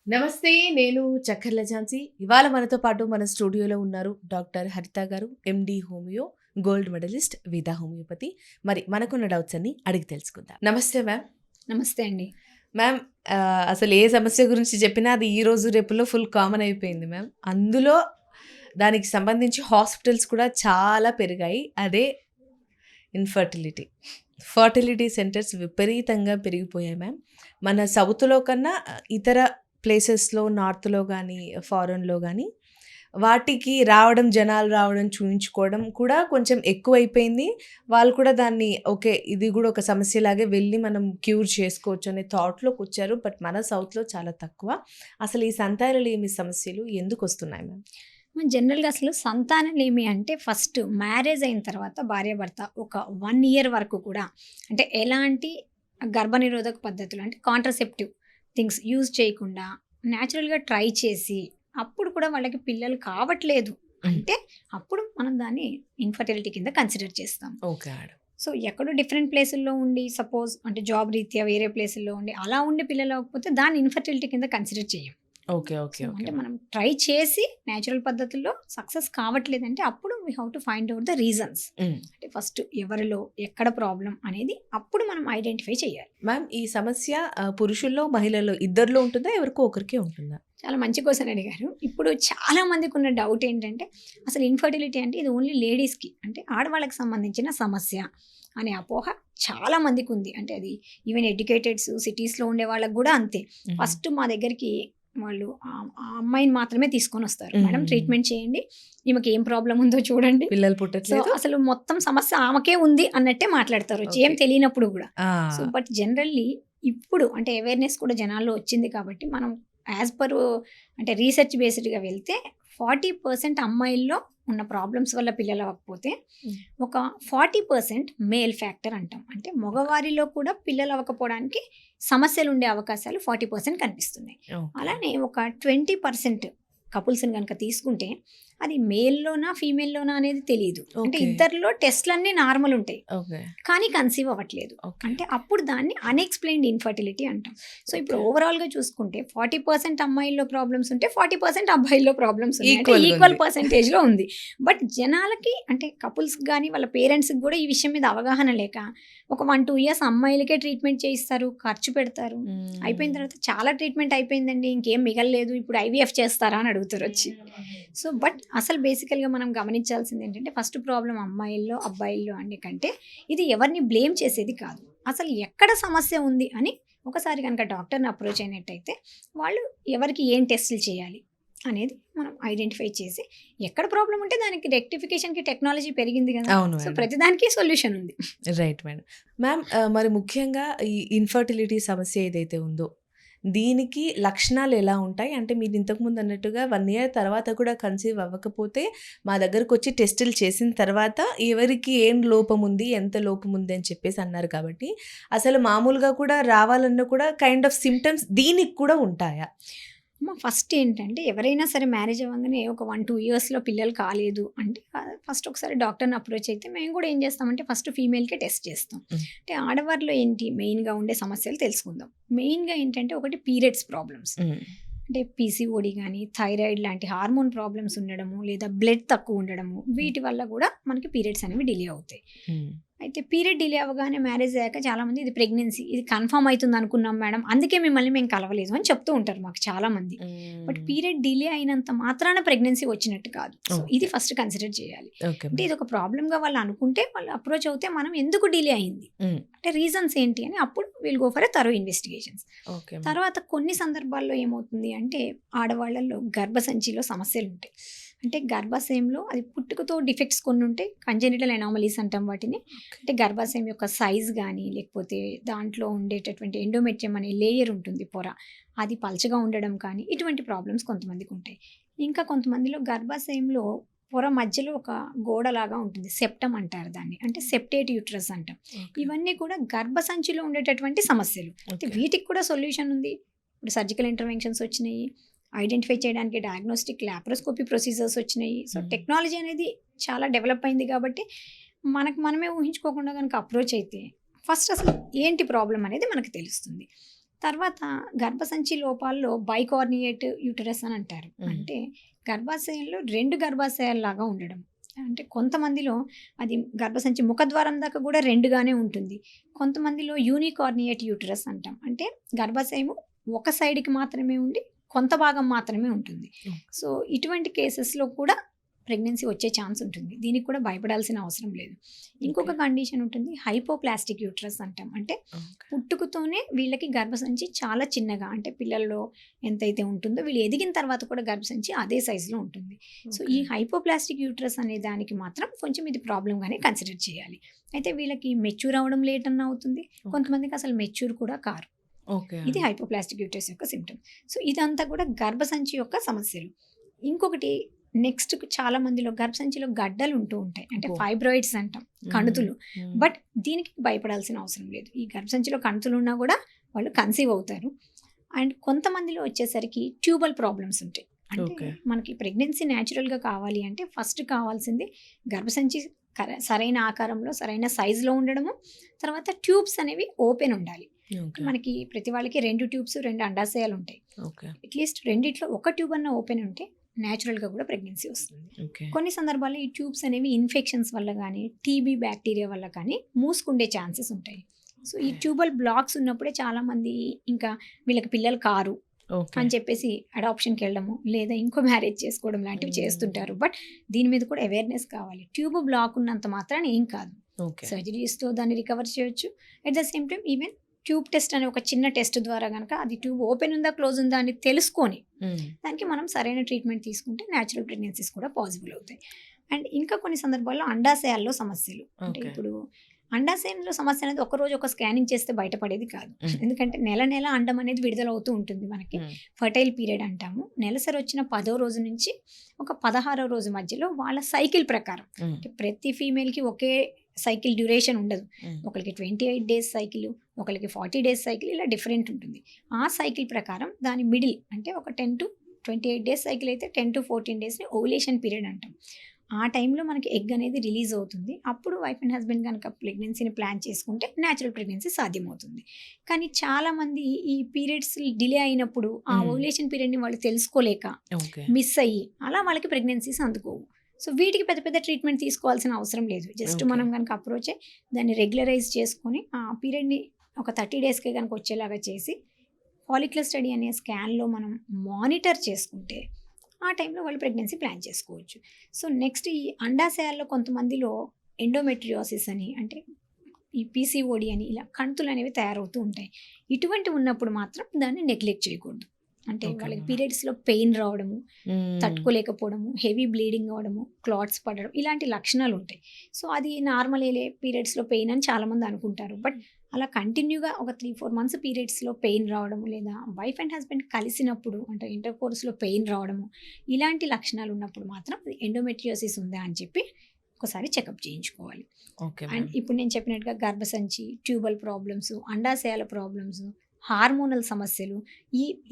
నమస్తే. నేను చక్కర్ల ఝాన్సీ. ఇవాళ మనతో పాటు మన స్టూడియోలో ఉన్నారు డాక్టర్ హరిత గారు, ఎండీ హోమియో, గోల్డ్ మెడలిస్ట్, విదా హోమియోపతి. మరి మనకున్న డౌట్స్ అన్ని అడిగి తెలుసుకుందాం. నమస్తే మ్యామ్. నమస్తే అండి. మ్యామ్, అసలు ఏ సమస్య గురించి చెప్పినా అది ఈ రోజు రేపుల్లో ఫుల్ కామన్ అయిపోయింది మ్యామ్. అందులో దానికి సంబంధించి హాస్పిటల్స్ కూడా చాలా పెరిగాయి. అదే ఇన్ఫర్టిలిటీ. ఫర్టిలిటీ సెంటర్స్ విపరీతంగా పెరిగిపోయాయి మ్యామ్. మన సౌత్‌లో కన్నా ఇతర ప్లేసెస్‌లో, నార్త్‌లో గానీ, ఫారెన్‌లో గానీ వాటికి రావడం, జనాలు రావడం, చూయించుకోవడం కూడా కొంచెం ఎక్కువైపోయింది. వాళ్ళు కూడా దాన్ని ఓకే, ఇది గూడా ఒక సమస్యలాగే వెళ్ళి మనం క్యూర్ చేసుకోవచ్చు అనే థాట్‌లోకొచ్చారు. బట్ మన సౌత్‌లో చాలా తక్కువ. అసలు ఈ సంతానలేమి సమస్యలు ఎందుకొస్తున్నాయి మ్యామ్? జనరల్‌గా అసలు సంతానలేమి అంటే ఫస్ట్ మ్యారేజ్ అయిన తర్వాత భార్యాభర్త ఒక 1 ఇయర్ వరకు కూడా అంటే ఎలాంటి గర్భనిరోధక పద్ధతులు అంటే కాంట్రసెప్టివ్ థింగ్స్ యూజ్ చేయకుండా న్యాచురల్‌గా ట్రై చేసి అప్పుడు కూడా వాళ్ళకి పిల్లలు కావట్లేదు అంటే అప్పుడు మనం దాన్ని ఇన్ఫర్టిలిటీ కింద కన్సిడర్ చేస్తాం. Okay madam. సో ఎక్కడో డిఫరెంట్ ప్లేసుల్లో ఉండి సపోజ్ అంటే జాబ్ రీత్యా వేరే ప్లేసుల్లో ఉండి అలా ఉండి పిల్లలు అవ్వకపోతే దాన్ని ఇన్ఫర్టిలిటీ కింద కన్సిడర్ చేయం. ఓకే. ఓకే. So okay. అంటే మనం ట్రై చేసి న్యాచురల్ పద్ధతుల్లో సక్సెస్ కావట్లేదంటే అప్పుడు we have to find out the reasons. హ్మ్. అంటే ఫస్ట్ ఎవరిలో ఎక్కడ ప్రాబ్లం అనేది అప్పుడు మనం ఐడెంటిఫై చేయాలి. మ్యామ్, ఈ సమస్య పురుషుల్లో, మహిళల్లో ఇద్దరిలో ఉంటుందా? ఎవరికో ఒకరికే ఉంటుందా? చాలా మంచి క్వశ్చన్ అడిగారు. ఇప్పుడు చాలా మందికి ఉన్న డౌట్ ఏంటంటే అసలు ఇన్ఫర్టిలిటీ అంటే ఇది ఓన్లీ లేడీస్కి అంటే ఆడవాళ్ళకి సంబంధించిన సమస్య అనే అపోహ చాలా మందికి ఉంది. అంటే అది ఈవెన్ ఎడ్యుకేటెడ్స్ సిటీస్లో ఉండే వాళ్ళకి కూడా అంతే. ఫస్ట్ మా దగ్గరికి వాళ్ళు ఆ అమ్మాయిని మాత్రమే తీసుకొని వస్తారు. మేడం ట్రీట్మెంట్ చేయండి, ఈమెకి ఏం ప్రాబ్లం ఉందో చూడండి. పిల్లలు సో పుట్టట్లేదు. అసలు మొత్తం సమస్య ఆమెకే ఉంది అన్నట్టే మాట్లాడతారు వచ్చి, ఏం Okay. తెలియనప్పుడు కూడా. ఆ! సో బట్ జనరల్లీ ఇప్పుడు అంటే అవేర్నెస్ కూడా జనాల్లో వచ్చింది కాబట్టి మనం యాజ్ పర్ అంటే రీసెర్చ్ బేస్డ్గా వెళ్తే 40% అమ్మాయిల్లో ఉన్న ప్రాబ్లమ్స్ వల్ల పిల్లలు అవ్వకపోతే Mm. ఒక 40% మేల్ ఫ్యాక్టర్ అంటాం. అంటే మగవారిలో కూడా పిల్లలు అవ్వకపోవడానికి సమస్యలు ఉండే అవకాశాలు 40% కనిపిస్తున్నాయి. Okay. అలానే ఒక 20% కపుల్స్ని కనుక తీసుకుంటే అది మేల్లోనా ఫీమేల్లోనా అనేది తెలియదు. అంటే Okay. ఇద్దరిలో టెస్ట్లన్నీ నార్మల్ ఉంటాయి ఓకే. కానీ కన్సీవ్ అవ్వట్లేదు. ఓకే. అంటే అప్పుడు దాన్ని అన్ఎక్స్ప్లెయిన్డ్ ఇన్ఫర్టిలిటీ అంటాం. సో ఇప్పుడు ఓవరాల్గా చూసుకుంటే 40% అమ్మాయిల్లో ప్రాబ్లమ్స్ ఉంటే 40% అబ్బాయిల్లో ప్రాబ్లమ్స్ ఉన్నాయి. అంటే Equal గా ఈక్వల్ ఉంది. పర్సెంటేజ్లో ఉంది. బట్ జనాలకి అంటే కపుల్స్కి కానీ వాళ్ళ పేరెంట్స్కి కూడా ఈ విషయం మీద అవగాహన లేక ఒక 1-2 ఇయర్స్ అమ్మాయిలకే ట్రీట్మెంట్ చేయిస్తారు, ఖర్చు పెడతారు. అయిపోయిన తర్వాత చాలా ట్రీట్మెంట్ అయిపోయిందండి, ఇంకేం మిగలలేదు, ఇప్పుడు ఐవీఎఫ్ చేస్తారా అని అడుగుతారు వచ్చి. సో బట్ అసలు బేసికల్గా మనం గమనించాల్సింది ఏంటంటే ఫస్ట్ ప్రాబ్లం అమ్మాయిల్లో అబ్బాయిల్లో అనే కంటే ఇది ఎవరిని బ్లేమ్ చేసేది కాదు, అసలు ఎక్కడ సమస్య ఉంది అని ఒకసారి కనుక డాక్టర్ని అప్రోచ్ అయినట్టయితే వాళ్ళు ఎవరికి ఏం టెస్టులు చేయాలి అనేది మనం ఐడెంటిఫై చేసి ఎక్కడ ప్రాబ్లం ఉంటే దానికి రెక్టిఫికేషన్కి టెక్నాలజీ పెరిగింది కదా. అవును సో మేడం. ప్రతిదానికి సొల్యూషన్ ఉంది. Right madam. మ్యామ్, మరి ముఖ్యంగా ఈ ఇన్ఫర్టిలిటీ సమస్య ఏదైతే ఉందో దీనికి లక్షణాలు ఎలా ఉంటాయి? అంటే మీరు ఇంతకుముందు అన్నట్టుగా 1 ఇయర్ తర్వాత కూడా కన్సీవ్ అవ్వకపోతే మా దగ్గరకొచ్చి టెస్టులు చేసిన తర్వాత ఎవరికి ఏం లోపం ఉంది, ఎంత లోపం ఉంది అని చెప్పేసి అన్నారు కాబట్టి అసలు మామూలుగా కూడా రావాలన్నా కూడా కైండ్ ఆఫ్ సిమ్టమ్స్ దీనికి కూడా ఉంటాయా? ఫస్ట్ ఏంటంటే ఎవరైనా సరే మ్యారేజ్ అవ్వగానే ఒక 1-2 ఇయర్స్లో పిల్లలు కాలేదు అంటే ఫస్ట్ ఒకసారి డాక్టర్ని అప్రోచ్ అయితే మేము కూడా ఏం చేస్తామంటే ఫస్ట్ ఫీమేల్కే టెస్ట్ చేస్తాం. అంటే ఆడవారిలో ఏంటి మెయిన్గా ఉండే సమస్యలు తెలుసుకుందాం. మెయిన్గా ఏంటంటే ఒకటి పీరియడ్స్ ప్రాబ్లమ్స్, అంటే పీసీఓడి కానీ థైరాయిడ్ లాంటి హార్మోన్ ప్రాబ్లమ్స్ ఉండడము లేదా బ్లడ్ తక్కువ ఉండడము, వీటి వల్ల కూడా మనకి పీరియడ్స్ అనేవి డిలే అవుతాయి. అయితే పీరియడ్ డిలే అవ్వగానే మ్యారేజ్ అయ్యాక చాలామంది ఇది ప్రెగ్నెన్సీ, ఇది కన్ఫర్మ్ అవుతుంది అనుకున్నాం మేడం, అందుకే మిమ్మల్ని మేము కలవలేదు అని చెప్తూ ఉంటారు మాకు చాలామంది. బట్ పీరియడ్ డిలే అయినంత మాత్రాన ప్రెగ్నెన్సీ వచ్చినట్టు కాదు. సో ఇది ఫస్ట్ కన్సిడర్ చేయాలి. ఓకే. అంటే ఇది ఒక ప్రాబ్లమ్గా వాళ్ళు అనుకుంటే వాళ్ళు అప్రోచ్ అవుతే మనం ఎందుకు డిలే అయింది అంటే రీజన్స్ ఏంటి అని అప్పుడు will go for a thorough investigations. Okay. తర్వాత కొన్ని సందర్భాల్లో ఏమవుతుంది అంటే ఆడవాళ్ళల్లో గర్భసంచిలో సమస్యలు ఉంటాయి. అంటే గర్భాశయంలో అది పుట్టుకతో డిఫెక్ట్స్ కొన్ని ఉంటాయి, కంజెనిటల్ ఎనామలీస్ అంటాం వాటిని. అంటే గర్భాశయం యొక్క సైజ్ కానీ లేకపోతే దాంట్లో ఉండేటటువంటి ఎండోమెట్రియం అనే లేయర్ ఉంటుంది పొర, అది పల్చగా ఉండడం కానీ ఇటువంటి ప్రాబ్లమ్స్ కొంతమందికి ఉంటాయి. ఇంకా కొంతమందిలో గర్భాశయంలో పొర మధ్యలో ఒక గోడలాగా ఉంటుంది, సెప్టమ్ అంటారు దాన్ని, అంటే సెప్టేట్ యూట్రస్ అంటాం. ఇవన్నీ కూడా గర్భసంచిలో ఉండేటటువంటి సమస్యలు. అయితే వీటికి కూడా సొల్యూషన్ ఉంది. ఇప్పుడు సర్జికల్ ఇంటర్వెన్షన్స్ వచ్చినాయి, ఐడెంటిఫై చేయడానికి డయాగ్నోస్టిక్ లాప్రోస్కోపీ ప్రొసీజర్స్ వచ్చినాయి. సో టెక్నాలజీ అనేది చాలా డెవలప్ అయింది కాబట్టి మనకు మనమే ఊహించుకోకుండా కనుక అప్రోచ్ అయితే ఫస్ట్ అసలు ఏంటి ప్రాబ్లం అనేది మనకు తెలుస్తుంది. తర్వాత గర్భసంచి లోపాల్లో బైకార్నియేట్ యూటరస్ అని అంటారు. అంటే గర్భాశయంలో 2 గర్భాశయాల్లాగా ఉండడం. అంటే కొంతమందిలో అది గర్భసంచి ముఖద్వారం దాకా కూడా 2గానే ఉంటుంది. కొంతమందిలో యూనికార్నియేట్ యూటరస్ అంటాం. అంటే గర్భాశయము ఒక సైడ్‌కి మాత్రమే ఉండి కొంత భాగం మాత్రమే ఉంటుంది. సో ఇటువంటి కేసెస్‌లో కూడా ప్రెగ్నెన్సీ వచ్చే ఛాన్స్ ఉంటుంది. దీనికి కూడా భయపడాల్సిన అవసరం లేదు. ఇంకొక కండిషన్ ఉంటుంది, హైపోప్లాస్టిక్ యూటరస్ అంటాం. అంటే పుట్టుకతోనే వీళ్ళకి గర్భసంచి చాలా చిన్నగా, అంటే పిల్లల్లో ఎంతైతే ఉంటుందో వీళ్ళు ఎదిగిన తర్వాత కూడా గర్భసంచి అదే సైజులో ఉంటుంది. సో ఈ హైపోప్లాస్టిక్ యూటరస్ అనే దానికి మాత్రం కొంచెం ఇది ప్రాబ్లంగానే కన్సిడర్ చేయాలి. అయితే వీళ్ళకి మెచ్యూర్ అవ్వడం లేట్ అన్న అవుతుంది, కొంతమందికి అసలు మెచ్యూర్ కూడా కారు. ఇది హైపోప్లాస్టిక్ యూటరస్ యొక్క సిమ్టమ్. సో ఇదంతా కూడా గర్భసంచి యొక్క సమస్యలు. ఇంకొకటి నెక్స్ట్ చాలా మందిలో గర్భసంచిలో గడ్డలు ఉంటూ ఉంటాయి, అంటే ఫైబ్రాయిడ్స్ అంటాం, కణుతులు. బట్ దీనికి భయపడాల్సిన అవసరం లేదు. ఈ గర్భసంచిలో కణుతులు ఉన్నా కూడా వాళ్ళు కన్సీవ్ అవుతారు. అండ్ కొంతమందిలో వచ్చేసరికి ట్యూబల్ ప్రాబ్లమ్స్ ఉంటాయి. అంటే మనకి ప్రెగ్నెన్సీ న్యాచురల్గా కావాలి అంటే ఫస్ట్ కావాల్సింది గర్భసంచి సరైన ఆకారంలో సరైన సైజులో ఉండడము, తర్వాత ట్యూబ్స్ అనేవి ఓపెన్ ఉండాలి. మనకి ప్రతి వాళ్ళకి 2 ట్యూబ్స్ 2 అండాశయాలు ఉంటాయి. అట్లీస్ట్ రెండిట్లో ఒక ట్యూబ్ అన్న ఓపెన్ ఉంటే న్యాచురల్గా కూడా ప్రెగ్నెన్సీ వస్తుంది. కొన్ని సందర్భాల్లో ఈ ట్యూబ్స్ అనేవి ఇన్ఫెక్షన్స్ వల్ల కానీ టీబీ బ్యాక్టీరియా వల్ల కానీ మూసుకుండే ఛాన్సెస్ ఉంటాయి. సో ఈ ట్యూబల్ బ్లాక్స్ ఉన్నప్పుడే చాలామంది ఇంకా వీళ్ళకి పిల్లలు కారు అని చెప్పేసి అడాప్షన్కి వెళ్ళడము లేదా ఇంకో మ్యారేజ్ చేసుకోవడం లాంటివి చేస్తుంటారు. బట్ దీని మీద కూడా అవేర్నెస్ కావాలి. ట్యూబ్ బ్లాక్ ఉన్నంత మాత్రాన ఏం కాదు, సర్జరీస్తో దాన్ని రికవర్ చేయొచ్చు. At the same time even tube test అనే ఒక చిన్న టెస్ట్ ద్వారా కనుక అది ట్యూబ్ ఓపెన్ ఉందా క్లోజ్ ఉందా అని తెలుసుకొని దానికి మనం సరైన ట్రీట్మెంట్ తీసుకుంటే న్యాచురల్ ప్రెగ్నెన్సీస్ కూడా పాసిబుల్ అవుతాయి. అండ్ ఇంకా కొన్ని సందర్భాల్లో అండాశయాల్లో సమస్యలు, అంటే ఇప్పుడు అండాశయంలో సమస్య అనేది ఒకరోజు ఒక స్కానింగ్ చేస్తే బయటపడేది కాదు. ఎందుకంటే నెల నెల అండం అనేది విడుదల అవుతూ ఉంటుంది. మనకి ఫర్టైల్ పీరియడ్ అంటాము. నెలసరి వచ్చిన 10వ రోజు నుంచి ఒక 16వ రోజు మధ్యలో వాళ్ళ సైకిల్ ప్రకారం, ప్రతి ఫీమేల్కి ఒకే సైకిల్ డ్యూరేషన్ ఉండదు. ఒకరికి 28 డేస్ సైకిల్, ఒకరికి 40 డేస్ సైకిల్, ఇలా డిఫరెంట్ ఉంటుంది. ఆ సైకిల్ ప్రకారం దాని మిడిల్ అంటే ఒక 10 to 28 డేస్ సైకిల్ అయితే 10 to 14 డేస్ని ఓవులేషన్ పీరియడ్ అంటాం. ఆ టైంలో మనకి ఎగ్ అనేది రిలీజ్ అవుతుంది. అప్పుడు వైఫ్ అండ్ హస్బెండ్ కనుక ప్రెగ్నెన్సీని ప్లాన్ చేసుకుంటే న్యాచురల్ ప్రెగ్నెన్సీ సాధ్యమవుతుంది. కానీ చాలామంది ఈ పీరియడ్స్ డిలే అయినప్పుడు ఆ ఓవులేషన్ పీరియడ్ని వాళ్ళు తెలుసుకోలేక మిస్ అయ్యి అలా వాళ్ళకి ప్రెగ్నెన్సీస్ అందుకోవు. సో వీటికి పెద్ద పెద్ద ట్రీట్మెంట్ తీసుకోవాల్సిన అవసరం లేదు. జస్ట్ మనం కనుక అప్రోచ్ అయ్యి దాన్ని రెగ్యులరైజ్ చేసుకొని ఆ పీరియడ్ని ఒక 30 డేస్కే కనుక వచ్చేలాగా చేసి ఫాలిక్యులర్ స్టడీ అనే స్కాన్లో మనం మానిటర్ చేసుకుంటే ఆ టైంలో వాళ్ళు ప్రెగ్నెన్సీ ప్లాన్ చేసుకోవచ్చు. సో నెక్స్ట్ ఈ అండాశయాల్లో కొంతమందిలో ఎండోమెట్రియోసిస్ అని, అంటే ఈ పీసీఓడి అని, ఇలా కణుతులు అనేవి తయారవుతూ ఉంటాయి. ఇటువంటి ఉన్నప్పుడు మాత్రం దాన్ని నెగ్లెక్ట్ చేయకూడదు. అంటే వాళ్ళకి పీరియడ్స్లో పెయిన్ రావడము, తట్టుకోలేకపోవడము, హెవీ బ్లీడింగ్ అవ్వడము, క్లాట్స్ పడడం, ఇలాంటి లక్షణాలు ఉంటాయి. సో అది నార్మల్ పీరియడ్స్లో పెయిన్ అని చాలామంది అనుకుంటారు. బట్ అలా కంటిన్యూగా ఒక 3-4 మంత్స్ పీరియడ్స్లో పెయిన్ రావడము, లేదా వైఫ్ అండ్ హస్బెండ్ కలిసినప్పుడు అంటే ఇంటర్ కోర్స్లో పెయిన్ రావడము, ఇలాంటి లక్షణాలు ఉన్నప్పుడు మాత్రం ఎండోమెట్రియోసిస్ ఉందా అని చెప్పి ఒకసారి చెకప్ చేయించుకోవాలి. అండ్ ఇప్పుడు నేను చెప్పినట్టుగా గర్భసంచి, ట్యూబల్ ప్రాబ్లమ్స్, అండాశయాల ప్రాబ్లమ్స్, హార్మోనల్ సమస్యలు,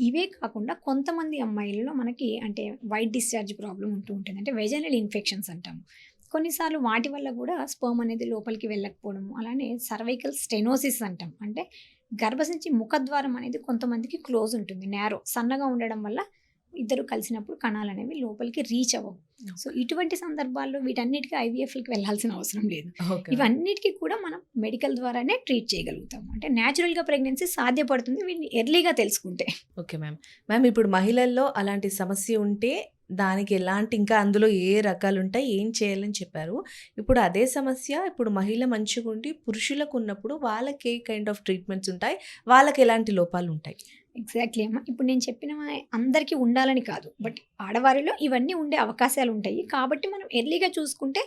ఇవే కాకుండా కొంతమంది అమ్మాయిలలో మనకి అంటే వైట్ డిశ్చార్జ్ ప్రాబ్లం ఉంటూ ఉంటుంది. అంటే వెజైనల్ ఇన్ఫెక్షన్స్ అంటాము. కొన్నిసార్లు వాటి వల్ల కూడా స్పర్మ్ అనేది లోపలికి వెళ్ళకపోవడము, అలానే సర్వైకల్ స్టెనోసిస్ అంటాం. అంటే గర్భసంచి ముఖద్వారం అనేది కొంతమందికి క్లోజ్ ఉంటుంది, నేరో, సన్నగా ఉండడం వల్ల ఇద్దరు కలిసినప్పుడు కణాలు అనేవి లోపలికి రీచ్ అవ్వవు. సో ఇటువంటి సందర్భాల్లో వీటన్నిటికీ ఐవీఎఫ్కి వెళ్ళాల్సిన అవసరం లేదు. ఇవన్నిటికీ కూడా మనం మెడికల్ ద్వారానే ట్రీట్ చేయగలుగుతాము. అంటే న్యాచురల్గా ప్రెగ్నెన్సీ సాధ్యపడుతుంది వీటిని ఎర్లీగా తెలుసుకుంటే. ఓకే మ్యామ్ ఇప్పుడు మహిళల్లో అలాంటి సమస్య ఉంటే దానికి ఎలాంటి, ఇంకా అందులో ఏ రకాలు ఉంటాయి, ఏం చేయాలని చెప్పారు. ఇప్పుడు అదే సమస్య ఇప్పుడు మహిళ మంచిగా ఉండి పురుషులకు ఉన్నప్పుడు వాళ్ళకి ఏ కైండ్ ఆఫ్ ట్రీట్మెంట్స్ ఉంటాయి, వాళ్ళకి ఎలాంటి లోపాలు ఉంటాయి? ఎగ్జాక్ట్లీ అమ్మ. ఇప్పుడు నేను చెప్పిన అందరికీ ఉండాలని కాదు, బట్ ఆడవారిలో ఇవన్నీ ఉండే అవకాశాలు ఉంటాయి. కాబట్టి మనం ఎర్లీగా చూసుకుంటే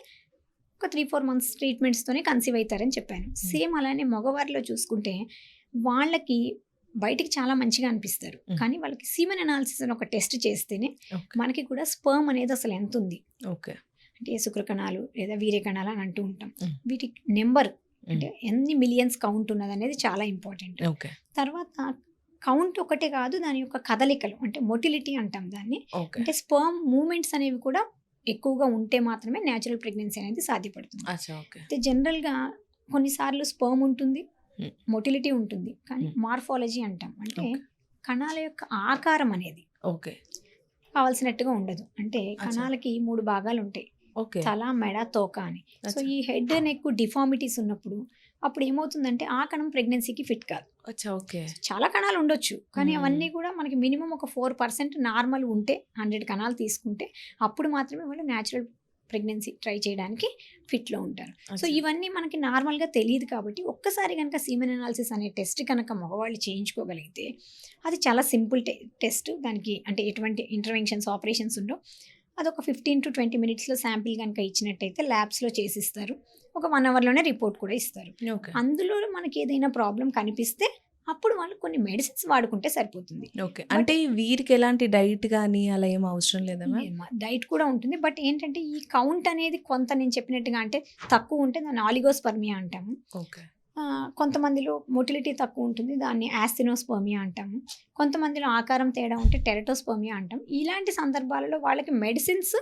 ఒక 3-4 మంత్స్ ట్రీట్మెంట్స్తోనే కన్సీవ్ అవుతారని చెప్పాను. సేమ్ అలానే మగవారిలో చూసుకుంటే వాళ్ళకి బయటికి చాలా మంచిగా అనిపిస్తారు, కానీ వాళ్ళకి సీమెన్ అనాలిసిస్ అని ఒక టెస్ట్ చేస్తేనే మనకి కూడా స్పర్మ్ అనేది అసలు ఎంత ఉంది, అంటే శుక్రకణాలు లేదా వీర్యకణాలు అని అంటూ ఉంటాం. వీటి నెంబర్ అంటే ఎన్ని మిలియన్స్ కౌంట్ ఉన్నది అనేది చాలా ఇంపార్టెంట్. తర్వాత కౌంట్ ఒకటే కాదు, దాని యొక్క కదలికలు అంటే మొటిలిటీ అంటాం దాన్ని. అంటే స్పర్మ్ మూమెంట్స్ అనేవి కూడా ఎక్కువగా ఉంటే మాత్రమే న్యాచురల్ ప్రెగ్నెన్సీ అనేది సాధ్యపడుతుంది. అయితే జనరల్గా కొన్నిసార్లు స్పర్మ్ ఉంటుంది, Hmm. మొటిలిటీ ఉంటుంది, కానీ మార్ఫాలజీ అంటాం. అంటే కణాల యొక్క ఆకారం అనేది ఓకే. కావాల్సినట్టుగా ఉండదు. అంటే కణాలకి 3 భాగాలు ఉంటాయి, ఓకే. తల, మెడ, తోక అని. సో అచ్చా. ఈ హెడ్ నెక్ డిఫార్మిటీస్ ఉన్నప్పుడు అప్పుడు ఏమవుతుందంటే ఆ కణం ప్రెగ్నెన్సీకి ఫిట్ కాదు. అచ్చా. ఓకే. చాలా కణాలు ఉండొచ్చు, కానీ Hmm. అవన్నీ కూడా మనకి మినిమం ఒక 4% నార్మల్ ఉంటే 100 కణాలు తీసుకుంటే అప్పుడు మాత్రమే వాళ్ళు న్యాచురల్ ప్రెగ్నెన్సీ ట్రై చేయడానికి ఫిట్లో ఉంటారు. సో అచ్చా. ఇవన్నీ మనకి నార్మల్గా తెలియదు కాబట్టి ఒక్కసారి కనుక సీమెన్ అనాలిసిస్ అనే టెస్ట్ కనుక మగవాళ్ళు చేయించుకోగలిగితే అది చాలా సింపుల్ టెస్ట్. దానికి అంటే ఎటువంటి ఇంటర్వెన్షన్స్, ఆపరేషన్స్ ఉండవు. అదొక 15 to 20 మినిట్స్లో శాంపిల్ కనుక ఇచ్చినట్టయితే ల్యాబ్స్లో చేసిస్తారు. ఒక 1 అవర్లోనే రిపోర్ట్ కూడా ఇస్తారు. ఓకే. అందులో మనకి ఏదైనా ప్రాబ్లం కనిపిస్తే అప్పుడు వాళ్ళు కొన్ని మెడిసిన్స్ వాడుకుంటే సరిపోతుంది. ఓకే. అంటే వీరికి ఎలాంటి డైట్ గానీ అలా ఏం అవసరం లేదా మ్యామ్? డైట్ కూడా ఉంటుంది, బట్ ఏంటంటే ఈ కౌంట్ అనేది కొంత నేను చెప్పినట్టుగా అంటే తక్కువ ఉంటే దాన్ని ఆలిగోస్పర్మియా అంటాము. ఓకే. కొంతమందిలో మొటిలిటీ తక్కువ ఉంటుంది, దాన్ని యాస్థినోస్పర్మియా అంటాము. కొంతమందిలో ఆకారం తేడా ఉంటే టెరటోస్పర్మియా అంటాం. ఇలాంటి సందర్భాలలో వాళ్ళకి మెడిసిన్స్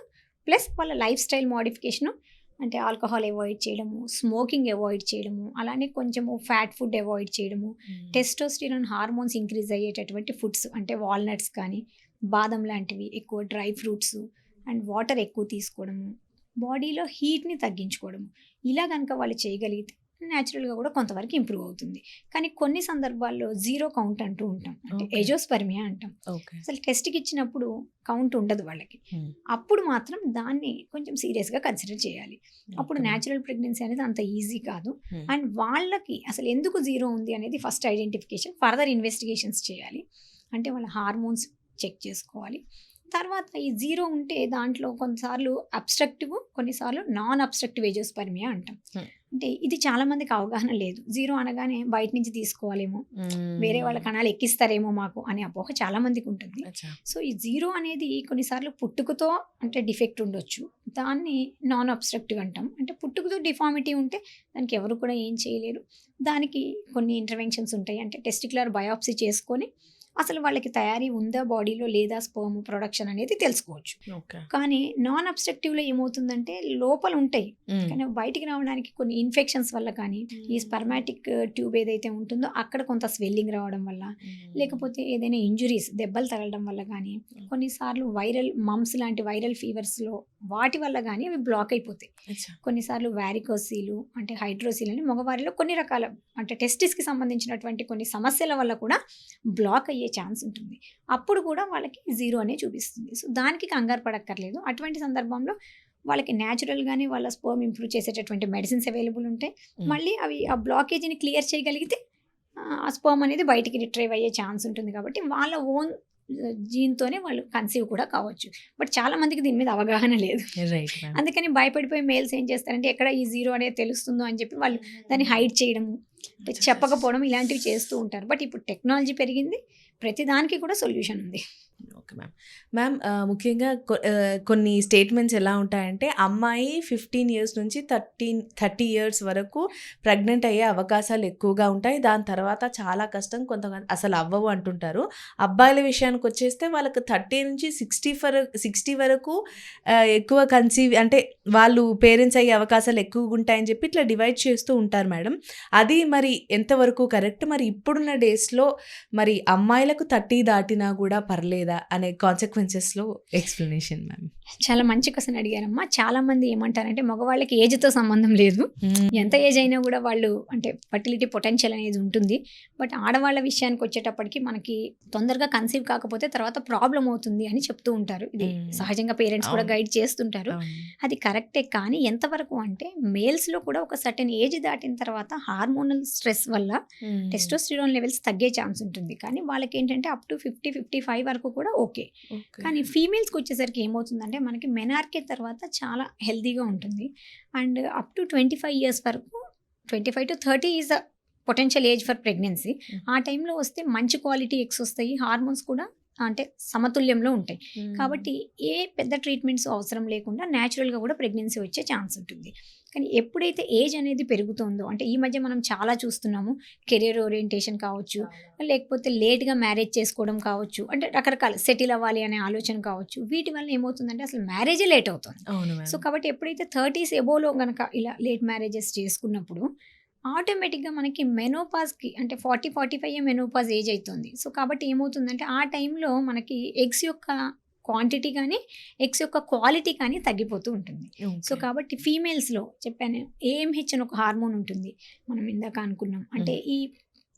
ప్లస్ వాళ్ళ లైఫ్ స్టైల్ మోడిఫికేషను, అంటే ఆల్కహాల్ అవాయిడ్ చేయడము, స్మోకింగ్ అవాయిడ్ చేయడము, అలానే కొంచెము ఫ్యాట్ ఫుడ్ అవాయిడ్ చేయడము, టెస్టోస్టిరాన్ హార్మోన్స్ ఇంక్రీజ్ అయ్యేటటువంటి ఫుడ్స్ అంటే వాల్నట్స్ కానీ బాదం లాంటివి, ఎక్కువ డ్రై ఫ్రూట్స్ అండ్ వాటర్ ఎక్కువ తీసుకోవడము, బాడీలో హీట్ని తగ్గించుకోవడము, ఇలా కనుక వాళ్ళు చేయగలిగితే న్యాచురల్గా కూడా కొంతవరకు ఇంప్రూవ్ అవుతుంది. కానీ కొన్ని సందర్భాల్లో జీరో కౌంట్ అంటూ ఉంటాం, అంటే Okay. ఎజోస్పర్మియా అంటాం. ఓకే. అసలు టెస్ట్కి ఇచ్చినప్పుడు కౌంట్ ఉండదు వాళ్ళకి. అప్పుడు మాత్రం దాన్ని కొంచెం సీరియస్గా కన్సిడర్ చేయాలి. అప్పుడు న్యాచురల్ ప్రెగ్నెన్సీ అనేది అంత ఈజీ కాదు. అండ్ వాళ్ళకి అసలు ఎందుకు జీరో ఉంది అనేది ఫస్ట్ ఐడెంటిఫికేషన్, ఫర్దర్ ఇన్వెస్టిగేషన్స్ చేయాలి. అంటే వాళ్ళ హార్మోన్స్ చెక్ చేసుకోవాలి. తర్వాత ఈ జీరో ఉంటే దాంట్లో కొన్నిసార్లు అబ్స్ట్రక్టివ్, కొన్నిసార్లు నాన్ అబ్స్ట్రక్టివ్ ఎజోస్పర్మియా అంటాం. అంటే ఇది చాలా మందికి అవగాహన లేదు. జీరో అనగానే బయట నుంచి తీసుకోవాలేమో, వేరే వాళ్ళ కణాలు ఎక్కిస్తారేమో మాకు అనే అపోహ చాలా మందికి ఉంటుంది. సో ఈ జీరో అనేది కొన్నిసార్లు పుట్టుకతో అంటే డిఫెక్ట్ ఉండొచ్చు, దాన్ని నాన్ అబ్స్ట్రక్టివ్ అంటాం. అంటే పుట్టుకతో డిఫార్మిటీ ఉంటే దానికి ఎవరు కూడా ఏం చేయలేరు. దానికి కొన్ని ఇంటర్వెన్షన్స్ ఉంటాయి, అంటే టెస్టిక్యులర్ బయాప్సీ చేసుకొని అసలు వాళ్ళకి తయారీ ఉందా బాడీలో లేదా స్పర్మ్ ప్రొడక్షన్ అనేది తెలుసుకోవచ్చు. ఓకే. కానీ నాన్ అబ్స్ట్రక్టివ్లో ఏమవుతుందంటే లోపల ఉంటాయి, కానీ బయటికి రావడానికి కొన్ని ఇన్ఫెక్షన్స్ వల్ల కానీ ఈ స్పర్మాటిక్ ట్యూబ్ ఏదైతే ఉంటుందో అక్కడ కొంత స్వెల్లింగ్ రావడం వల్ల, లేకపోతే ఏదైనా ఇంజురీస్, దెబ్బలు తగలడం వల్ల కానీ, కొన్నిసార్లు వైరల్ మమ్స్ లాంటి వైరల్ ఫీవర్స్లో వాటి వల్ల కానీ అవి బ్లాక్ అయిపోతాయి. కొన్నిసార్లు వ్యారికోసీలు అంటే హైడ్రోసీల్ అని మగవారిలో కొన్ని రకాల అంటే టెస్టిస్కి సంబంధించినటువంటి కొన్ని సమస్యల వల్ల కూడా బ్లాక్ అయ్యే ఛాన్స్ ఉంటుంది. అప్పుడు కూడా వాళ్ళకి జీరో అనే చూపిస్తుంది. సో దానికి కంగారు పడక్కర్లేదు. అటువంటి సందర్భంలో వాళ్ళకి న్యాచురల్గానే వాళ్ళ స్పర్మ్ ఇంప్రూవ్ చేసేటటువంటి మెడిసిన్స్ అవైలబుల్ ఉంటాయి. మళ్ళీ అవి ఆ బ్లాకేజీని క్లియర్ చేయగలిగితే ఆ స్పర్మ్ అనేది బయటికి రిట్రైవ్ అయ్యే ఛాన్స్ ఉంటుంది. కాబట్టి వాళ్ళ ఓన్ జీన్తోనే వాళ్ళు కన్సీవ్ కూడా కావచ్చు. బట్ చాలా మందికి దీని మీద అవగాహన లేదు. Right ma'am. అందుకని భయపడిపోయి మేల్స్ ఏం చేస్తారంటే ఎక్కడ ఈ జీరో అనేది తెలుస్తుందో అని చెప్పి వాళ్ళు దాన్ని హైడ్ చేయడము, అంటే చెప్పకపోవడం ఇలాంటివి చేస్తూ ఉంటారు. బట్ ఇప్పుడు టెక్నాలజీ పెరిగింది, ప్రతిదానికి కూడా సొల్యూషన్ ఉంది. Okay ma'am. మ్యామ్ ముఖ్యంగా కొన్ని స్టేట్మెంట్స్ ఎలా ఉంటాయంటే అమ్మాయి 15 years నుంచి 30 years వరకు ప్రెగ్నెంట్ అయ్యే అవకాశాలు ఎక్కువగా ఉంటాయి, దాని తర్వాత చాలా కష్టం, కొంతమంది అసలు అవ్వవు అంటుంటారు. అబ్బాయిల విషయానికి వచ్చేస్తే వాళ్ళకి 30 నుంచి 60 వరకు ఎక్కువ కన్సీవ్ అంటే వాళ్ళు పేరెంట్స్ అయ్యే అవకాశాలు ఎక్కువగా ఉంటాయని చెప్పి ఇట్లా డివైడ్ చేస్తూ ఉంటారు మేడం. అది మరి ఎంతవరకు కరెక్ట్? మరి ఇప్పుడున్న డేస్లో మరి అమ్మాయిలకు 30 దాటినా కూడా పర్లేదా అనే కాన్సిక్వెన్సెస్లో ఎక్స్ప్లెనేషన్ మ్యామ్. చాలా మంచి క్వశ్చన్ అడిగారమ్మా. చాలా మంది ఏమంటారంటే మగవాళ్ళకి ఏజ్తో సంబంధం లేదు, ఎంత ఏజ్ అయినా కూడా వాళ్ళు అంటే ఫర్టిలిటీ పొటెన్షియల్ అనేది ఉంటుంది. బట్ ఆడవాళ్ళ విషయానికి వచ్చేటప్పటికి మనకి తొందరగా కన్సీవ్ కాకపోతే తర్వాత ప్రాబ్లం అవుతుంది అని చెప్తూ ఉంటారు. ఇది సహజంగా పేరెంట్స్ కూడా గైడ్ చేస్తుంటారు. అది కరెక్టే, కానీ ఎంతవరకు అంటే మేల్స్లో కూడా ఒక సర్టెన్ ఏజ్ దాటిన తర్వాత హార్మోనల్ స్ట్రెస్ వల్ల టెస్టోస్టిరాన్ లెవెల్స్ తగ్గే ఛాన్స్ ఉంటుంది. కానీ వాళ్ళకి ఏంటంటే అప్ టు 50-55 వరకు కూడా ఓకే. కానీ ఫీమేల్స్కి వచ్చేసరికి ఏమవుతుందంటే మనకి మెనార్కే తర్వాత చాలా హెల్తీగా ఉంటుంది. అండ్ అప్ టు 25 years వరకు, 25 to 30 is a potential age for pregnancy. ఆ టైంలో వస్తే మంచి క్వాలిటీ ఎగ్స్ వస్తాయి, హార్మోన్స్ కూడా అంటే సమతుల్యంలో ఉంటాయి. కాబట్టి ఏ పెద్ద ట్రీట్మెంట్స్ అవసరం లేకుండా న్యాచురల్గా కూడా ప్రెగ్నెన్సీ వచ్చే ఛాన్స్ ఉంటుంది. కానీ ఎప్పుడైతే ఏజ్ అనేది పెరుగుతుందో, అంటే ఈ మధ్య మనం చాలా చూస్తున్నాము, కెరియర్ ఓరియంటేషన్ కావచ్చు, లేకపోతే లేట్గా మ్యారేజ్ చేసుకోవడం కావచ్చు, అంటే రకరకాల సెటిల్ అవ్వాలి అనే ఆలోచన కావచ్చు, వీటి వల్ల ఏమవుతుందంటే అసలు మ్యారేజే లేట్ అవుతుంది. సో కాబట్టి ఎప్పుడైతే 30s ఎబోలో కనుక ఇలా లేట్ మ్యారేజెస్ చేసుకున్నప్పుడు ఆటోమేటిక్‌గా మనకి మెనోపాజ్‌కి అంటే 40, 45 మెనోపాజ్ ఏజ్ అయితుంది. సో, కాబట్టి ఏమవుతుందంటే ఆ టైంలో మనకి ఎగ్స్ యొక్క క్వాంటిటీ గానీ, ఎగ్స్ యొక్క క్వాలిటీ కానీ తగ్గిపోతూ ఉంటుంది. So, okay. కాబట్టి ఫీమేల్స్‌లో చెప్పాను ఏఎంహెచ్ అని ఒక హార్మోన్ ఉంటుంది. మనం ఇందాక అనుకున్నాం. అంటే ఈ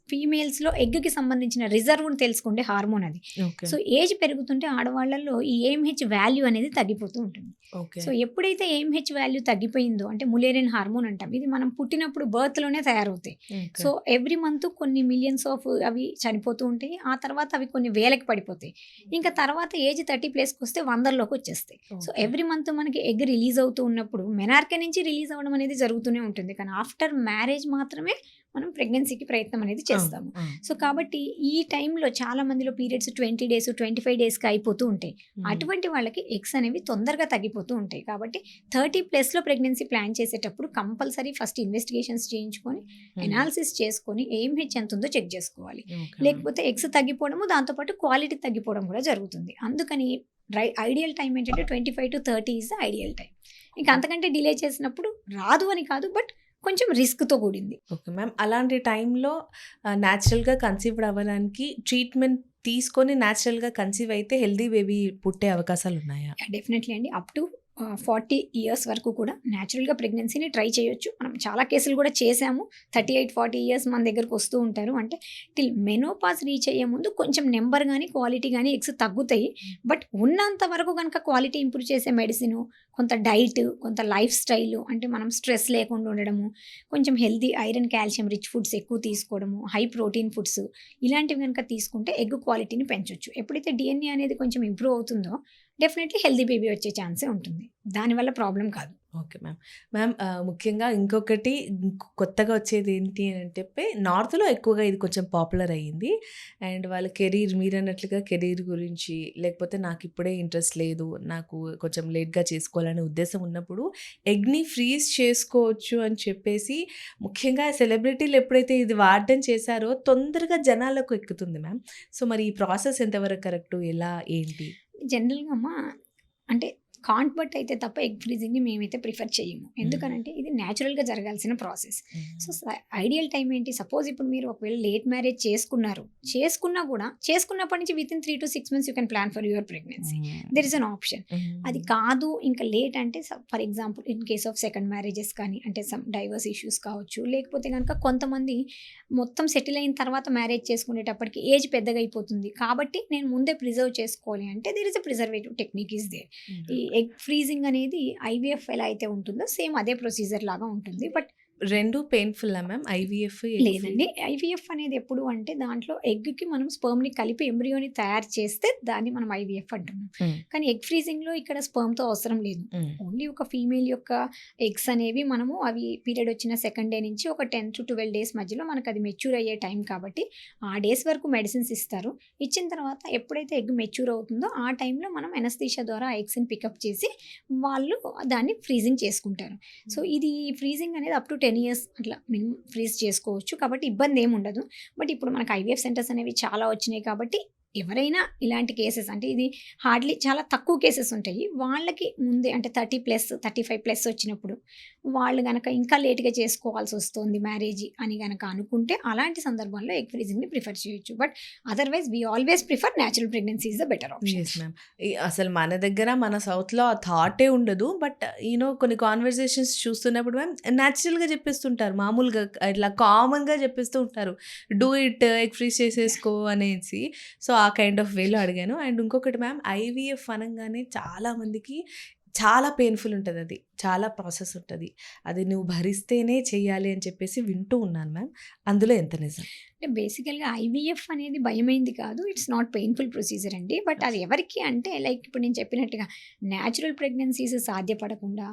ఫీమేల్స్‌లో ఎగ్‌కి సంబంధించిన రిజర్వ్‌ని తెలుసుకుండే హార్మోన్ అది. ఓకే. సో, ఏజ్ పెరుగుతుంటే ఆడవాళ్ళలో ఈ ఏఎంహెచ్ వాల్యూ అనేది తగ్గిపోతూ ఉంటుంది. ఓకే. సో, ఎప్పుడైతే ఏఎంహెచ్ వాల్యూ తగ్గిపోయిందో అంటే ములేరియన్ హార్మోన్ అంటాం. ఇది మనం పుట్టినప్పుడు బర్త్‌లోనే తయారవుతాయి. ఓకే. సో, ఎవ్రీ మంత్ కొన్ని మిలియన్స్ ఆఫ్ అవి చనిపోతూ ఉంటాయి. ఆ తర్వాత అవి కొన్ని వేలకి పడిపోతాయి. ఇంకా తర్వాత ఏజ్ 30 ప్లస్‌కొస్తే వందల్లోకి వచ్చేస్తాయి. So, okay. ఎవ్రీ మంత్ మనకి ఎగ్ రిలీజ్ అవుతూ ఉన్నప్పుడు మెనార్కే నుంచి రిలీజ్ అవ్వడం అనేది జరుగుతూనే ఉంటుంది. కానీ ఆఫ్టర్ మ్యారేజ్ మాత్రమే మనం ప్రెగ్నెన్సీకి ప్రయత్నం అనేది చేస్తాము. సో, కాబట్టి ఈ టైంలో చాలా మందిలో పీరియడ్స్ 20 డేస్, 25 డేస్‌కి అయిపోతూ ఉంటాయి. అటువంటి వాళ్ళకి ఎగ్స్ అనేవి తొందరగా తగ్గిపోతూ ఉంటాయి. కాబట్టి 30 ప్లస్‌లో ప్రెగ్నెన్సీ ప్లాన్ చేసేటప్పుడు కంపల్సరీ ఫస్ట్ ఇన్వెస్టిగేషన్స్ చేయించుకొని, ఎనాలిసిస్ చేసుకొని ఏఎంహెచ్ ఎంత ఉందో చెక్ చేసుకోవాలి. లేకపోతే ఎగ్స్ తగ్గిపోవడము, దాంతోపాటు క్వాలిటీ తగ్గిపోవడం కూడా జరుగుతుంది. అందుకని ఐడియల్ టైం ఏంటంటే 25-30 ఈజ్ ద ఐడియల్ టైం. ఇంకా అంతకంటే డిలే చేసినప్పుడు రాదు అని కాదు, బట్ కొంచెం రిస్క్‌తో కూడింది. Okay ma'am. అలాంటి టైంలో న్యాచురల్‌గా కన్సీవ్డ్ అవ్వడానికి ట్రీట్మెంట్ తీసుకొని న్యాచురల్‌గా కన్సీవ్ అయితే హెల్తీ బేబీ పుట్టే అవకాశాలున్నాయా? డెఫినెట్లీ అండి. అప్ టు 40 ఇయర్స్ వరకు కూడా న్యాచురల్‌గా ప్రెగ్నెన్సీని ట్రై చేయొచ్చు. మనం చాలా కేసులు కూడా చేసాము. 38, 40 ఇయర్స్ మన దగ్గరకు వస్తూ ఉంటారు. అంటే టిల్ మెనోపాజ్ రీచ్ అయ్యే ముందు కొంచెం నెంబర్ గానీ, క్వాలిటీ గానీ ఎగ్స్ తగ్గుతాయి. బట్ ఉన్నంత వరకు గనక క్వాలిటీ ఇంప్రూవ్ చేసే మెడిసిను, కొంత డైట్, కొంత లైఫ్ స్టైలు అంటే మనం స్ట్రెస్ లేకుండా ఉండడము, కొంచెం healthy iron, calcium rich foods ఎక్కువ తీసుకోవడము, హై ప్రోటీన్ ఫుడ్స్ ఇలాంటివి గనక తీసుకుంటే ఎగ్ క్వాలిటీని పెంచొచ్చు. ఎప్పుడైతే డిఎన్ఏ అనేది కొంచెం ఇంప్రూవ్ అవుతుందో డెఫినెట్లీ హెల్తీ బేబీ వచ్చే ఛాన్సే ఉంటుంది. దానివల్ల ప్రాబ్లం కాదు. Okay ma'am. మ్యామ్ ముఖ్యంగా ఇంకొకటి కొత్తగా వచ్చేది ఏంటి అని చెప్పి నార్త్‌లో ఎక్కువగా ఇది కొంచెం పాపులర్ అయ్యింది. అండ్ వాళ్ళ కెరీర్ మీరన్నట్లుగా కెరీర్ గురించి లేకపోతే నాకిప్పుడే ఇంట్రెస్ట్ లేదు, నాకు కొంచెం లేట్‌గా చేసుకోవాలనే ఉద్దేశం ఉన్నప్పుడు ఎగ్‌ని ఫ్రీజ్ చేసుకోవచ్చు అని చెప్పేసి ముఖ్యంగా సెలబ్రిటీలు ఎప్పుడైతే ఇది వాడడం చేశారో తొందరగా జనాలకు ఎక్కుతుంది మ్యామ్. సో, మరి ఈ ప్రాసెస్ ఎంతవరకు కరెక్టు? ఎలా? ఏంటి? జనరల్‌గా అమ్మ అంటే కాంట్ బట్ అయితే తప్ప ఎగ్ ఫ్రీజింగ్‌ని మేమైతే ప్రిఫర్ చేయము. ఎందుకనంటే ఇది న్యాచురల్‌గా జరగాల్సిన ప్రాసెస్. సో, ఐడియల్ టైం ఏంటి? సపోజ్ ఇప్పుడు మీరు ఒకవేళ లేట్ మ్యారేజ్ చేసుకున్నారు. చేసుకున్నా కూడా చేసుకున్నప్పటి నుంచి within 3-6 months you can plan for your pregnancy. There is an option. అది కాదు ఇంకా లేట్ అంటే for example in case of second marriages కానీ అంటే సమ్ డైవర్స్ ఇష్యూస్ కావచ్చు. లేకపోతే గనక కొంతమంది మొత్తం సెటిల్ అయిన తర్వాత మ్యారేజ్ చేసుకునేటప్పటికి ఏజ్ పెద్దగా అయిపోతుంది. కాబట్టి నేను ముందే ప్రిజర్వ్ చేసుకోవాలి అంటే there is a preservative technique is there. ఈ ఎగ్ ఫ్రీజింగ్ అనేది ఐవీఎఫ్ ఎలా అయితే ఉంటుందో సేమ్ అదే ప్రొసీజర్ లాగా ఉంటుంది. బట్ 2 పెయిన్‌ఫుల్లా మ్యామ్? ఐవీఎఫ్, ఎగ్ లేదండి. ఐవీఎఫ్ అనేది ఎప్పుడు అంటే దాంట్లో ఎగ్‌కి మనం స్పెర్మ్‌ని కలిపి ఎంబ్రియోని తయారు చేస్తే దాన్ని మనం ఐవీఎఫ్ అంటున్నాం. హ్మ్. కానీ ఎగ్ ఫ్రీజింగ్‌లో ఇక్కడ స్పెర్మ్‌తో అవసరం లేదు. హ్మ్. ఓన్లీ ఒక ఫీమేల్ యొక్క ఎగ్స్ అనేవి మనము అవి పీరియడ్ వచ్చిన సెకండ్ డే నుంచి ఒక 10-12 డేస్ మధ్యలో మనకు అది మెచ్యూర్ అయ్యే టైం కాబట్టి ఆ డేస్ వరకు మెడిసిన్స్ ఇస్తారు. ఇచ్చిన తర్వాత ఎప్పుడైతే ఎగ్ మెచ్యూర్ అవుతుందో ఆ టైంలో మనం ఎనస్థీషియా ద్వారా ఆ ఎగ్స్‌ని పికప్ చేసి వాళ్ళు దాన్ని ఫ్రీజింగ్ చేసుకుంటారు. సో, ఇది ఫ్రీజింగ్ అనేది అప్ టు 10 ఇయర్స్ అట్లా మినిమం ఫ్రీజ్ చేసుకోవచ్చు. కాబట్టి ఇబ్బంది ఏమి ఉండదు. బట్ ఇప్పుడు మనకు ఐవీఎఫ్ సెంటర్స్ అనేవి చాలా వచ్చినాయి కాబట్టి ఎవరైనా ఇలాంటి కేసెస్ అంటే ఇది హార్డ్లీ చాలా తక్కువ కేసెస్ ఉంటాయి. వాళ్ళకి ముందే అంటే 30+, 35+ వచ్చినప్పుడు వాళ్ళు గనక ఇంకా లేట్‌గా చేసుకోవాల్సి వస్తుంది మ్యారేజ్ అని గనక అనుకుంటే అలాంటి సందర్భంలో ఎగ్ ఫ్రీజింగ్‌ని ప్రిఫర్ చేయొచ్చు. But otherwise we always prefer natural pregnancy is the better option. Yes ma'am. అసలు మన దగ్గర మన సౌత్‌లో ఆ థాటే ఉండదు. బట్ కొన్ని కాన్వర్సేషన్స్ చూస్తున్నప్పుడు మ్యామ్ న్యాచురల్‌గా చెప్పేస్తుంటారు. మామూలుగా ఇట్లా కామన్‌గా చెప్పేస్తూ ఉంటారు. డూ ఇట్, ఎగ్ ఫ్రీజ్ చేసేసుకో అనేసి. సో, ఆ కైండ్ ఆఫ్ వేలో అడిగాను. అండ్ ఇంకొకటి మ్యామ్ ఐవీఎఫ్ అనంగానే చాలా మందికి చాలా పెయిన్‌ఫుల్ ఉంటదది. చాలా ప్రాసెస్ ఉంటది. అది నువ్వు భరిస్తేనే చెయ్యాలి అని చెప్పేసి వింటూ ఉన్నాను మ్యామ్. అందులో ఎంత నిజం? అంటే బేసికల్‌గా ఐవీఎఫ్ అనేది భయమైంది కాదు. ఇట్స్ నాట్ పెయిన్‌ఫుల్ ప్రొసీజర్ అండి. బట్ అది ఎవరికి అంటే లైక్ ఇప్పుడు నేను చెప్పినట్టుగా న్యాచురల్ ప్రెగ్నెన్సీస్ సాధ్యపడకుండా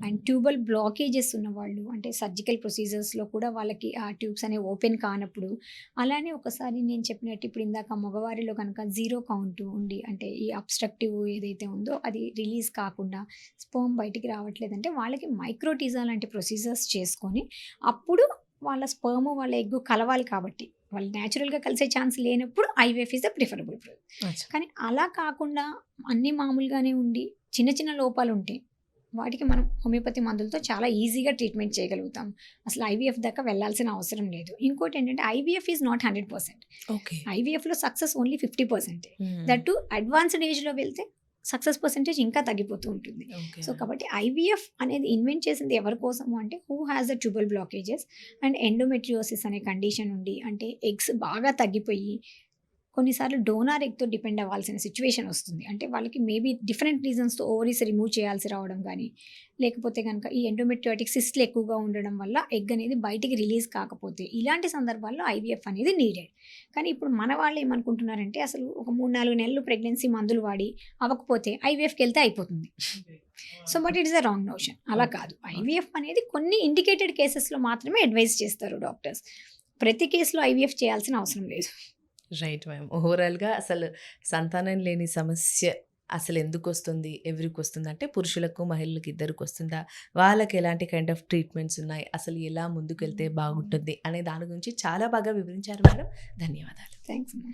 అండ్ ట్యూబల్ బ్లాకేజెస్ ఉన్నవాళ్ళు అంటే సర్జికల్ ప్రొసీజర్స్‌లో కూడా వాళ్ళకి ఆ ట్యూబ్స్ అనేవి ఓపెన్ కానప్పుడు అలానే ఒకసారి నేను చెప్పినట్టు ఇప్పుడు ఇందాక మగవారిలో కనుక 0 కౌంట్ ఉండి అంటే ఈ అబ్స్ట్రక్టివ్ ఏదైతే ఉందో అది రిలీజ్ కాకుండా స్పెర్మ్ బయటికి రావట్లేదంటే వాళ్ళకి మైక్రోటీజా లాంటి ప్రొసీజర్స్ చేసుకొని అప్పుడు వాళ్ళ స్పెర్మ్ వాళ్ళ ఎగ్ కలవాలి కాబట్టి వాళ్ళు న్యాచురల్‌గా కలిసే ఛాన్స్ లేనప్పుడు ఐవీఎఫ్ ఈస్ ద ప్రిఫరబుల్. అచ్చా! కానీ అలా కాకుండా అన్నీ మామూలుగానే ఉండి చిన్న చిన్న లోపాలుంటాయి. వాటికి మనం హోమియోపతి మందులతో చాలా ఈజీగా ట్రీట్మెంట్ చేయగలుగుతాం. అసలు ఐవీఎఫ్ దాకా వెళ్ళాల్సిన అవసరం లేదు. ఇంకోటి ఏంటంటే ఐవీఎఫ్ ఈజ్ నాట్ 100%. ఓకే. ఐవీఎఫ్లో success only 50%. That too advanced ఏజ్లో వెళ్తే సక్సెస్ పర్సెంటేజ్ ఇంకా తగ్గిపోతూ ఉంటుంది. సో కాబట్టి ఐవీఎఫ్ అనేది ఇన్వెంట్ చేసింది ఎవరి కోసము అంటే who has the tubal blockages and endometriosis అనే కండిషన్ ఉండి, అంటే ఎగ్స్ బాగా తగ్గిపోయి కొన్నిసార్లు డోనార్ ఎగ్తో డిపెండ్ అవ్వాల్సిన సిచ్యువేషన్ వస్తుంది. అంటే వాళ్ళకి మేబీ డిఫరెంట్ రీజన్స్తో ఓవరీస్ రిమూవ్ చేయాల్సి రావడం కానీ, లేకపోతే కనుక ఈ ఎండోమెట్రియాటిక్ సిస్ట్లు ఎక్కువగా ఉండడం వల్ల ఎగ్ అనేది బయటికి రిలీజ్ కాకపోతే, ఇలాంటి సందర్భాల్లో ఐవీఎఫ్ అనేది నీడెడ్. కానీ ఇప్పుడు మన వాళ్ళు ఏమనుకుంటున్నారంటే అసలు ఒక 3-4 నెలలు ప్రెగ్నెన్సీ మందులు వాడి అవ్వకపోతే ఐవీఎఫ్కి వెళ్తే అయిపోతుంది. So but it is a wrong notion. అలా కాదు. ఐవీఎఫ్ అనేది కొన్ని ఇండికేటెడ్ కేసెస్లో మాత్రమే అడ్వైస్ చేస్తారు డాక్టర్స్. ప్రతి కేసులో ఐవీఎఫ్ చేయాల్సిన అవసరం లేదు. Right ma'am. ఓవరాల్‌గా అసలు సంతానం లేని సమస్య అసలు ఎందుకొస్తుంది? ఎవరికొస్తుంది? అంటే పురుషులకు, మహిళలకు ఇద్దరికొస్తుందా? వాళ్ళకి ఎలాంటి కైండ్ ఆఫ్ ట్రీట్మెంట్స్ ఉన్నాయి? అసలు ఎలా ముందుకెళ్తే బాగుంటుంది? అనే దాని గురించి చాలా బాగా వివరించారు మేడం. ధన్యవాదాలు. థ్యాంక్స్ అమ్మా.